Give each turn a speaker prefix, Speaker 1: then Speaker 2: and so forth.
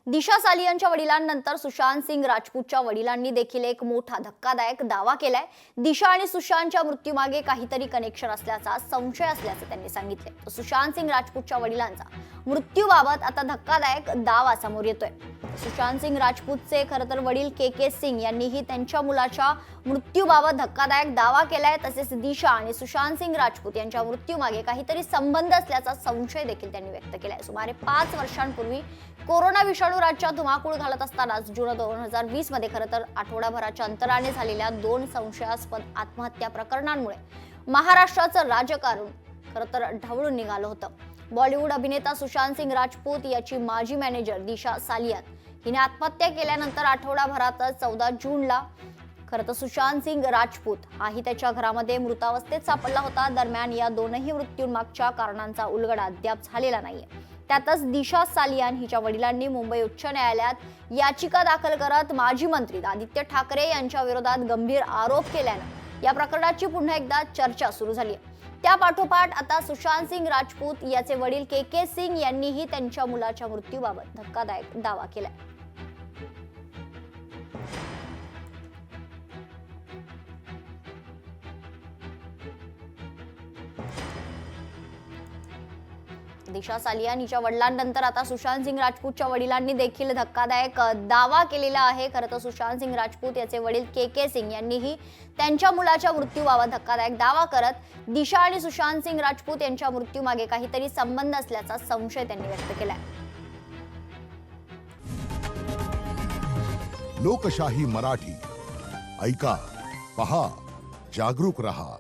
Speaker 1: दिशा सालियनच्या वडिलांनंतर सुशांत सिंग राजपूतच्या वडिलांनी देखील एक मोठा धक्कादायक दावा केलाय। दिशा आणि सुशांतच्या मृत्यूमागे काहीतरी कनेक्शन असल्याचा संशय असल्याचे त्यांनी सांगितले। सुशांत सिंग राजपूतच्या वडिलांचा मृत्यूबाबत आता धक्कादायक दावा समोर येतोय। सुशांत सिंग राजपूतचे खरं तर वडील के सिंग यांनीही त्यांच्या मुलाच्या मृत्यूबाबत धक्कादायक दावा केलाय। तसेच दिशा आणि सुशांत सिंग राजपूत यांच्या मृत्यूमागे काहीतरी संबंध असल्याचा संशय देखील त्यांनी व्यक्त केलाय। सुमारे 5 वर्षांपूर्वी कोरोना विषाणू राज्यात धुमाकूळ घालत असतानाच जून 2020 मध्ये खरं तर आठवडाभराच्या अंतराने झालेल्या 2 संशयास्पद आत्महत्या प्रकरणांमुळे महाराष्ट्राचं राजकारण खरं तर ढवळून निघालं होतं। बॉलिवूड अभिनेता सुशांत सिंग राजपूत याची माजी मॅनेजर दिशा सालियन हिने आत्महत्या केल्यानंतर आठवडाभरातच 14 जूनला खरं तर सुशांत सिंग राजपूत हाही त्याच्या घरामध्ये मृतावस्थेत सापडला होता। दरम्यान या दोनही मृत्यूंमागच्या कारणांचा उलगडा अद्याप झालेला नाहीये। त्यातच दिशा सालियन हिच्या वडिलांनी मुंबई उच्च न्यायालयात याचिका दाखल करत माजी मंत्री आदित्य ठाकरे यांच्या विरोधात गंभीर आरोप केल्यानं या प्रकरणाची पुन्हा एकदा चर्चा सुरू झाली आहे। त्या पाठोपाठ आता सुशांत सिंग राजपूत याचे वडील के सिंग यांनीही त्यांच्या मुलाच्या मृत्यूबाबत धक्कादायक दावा केलाय। दिशा सालियन हिच्या वडिलांनंतर आता सुशांत सिंग राजपूतच्या वडिलांनी देखील धक्कादायक दावा केलेला आहे। खरं तर सुशांत सिंग राजपूत याचे वडील के सिंग यांनीही त्यांच्या मुलाच्या मृत्यूबाबत धक्कादायक दावा करत दिशा आणि सुशांत सिंग राजपूत यांच्या मृत्यूमागे काहीतरी संबंध असल्याचा संशय त्यांनी व्यक्त केलाय।
Speaker 2: लोकशाही मराठी ऐका, पहा, जागरूक रहा।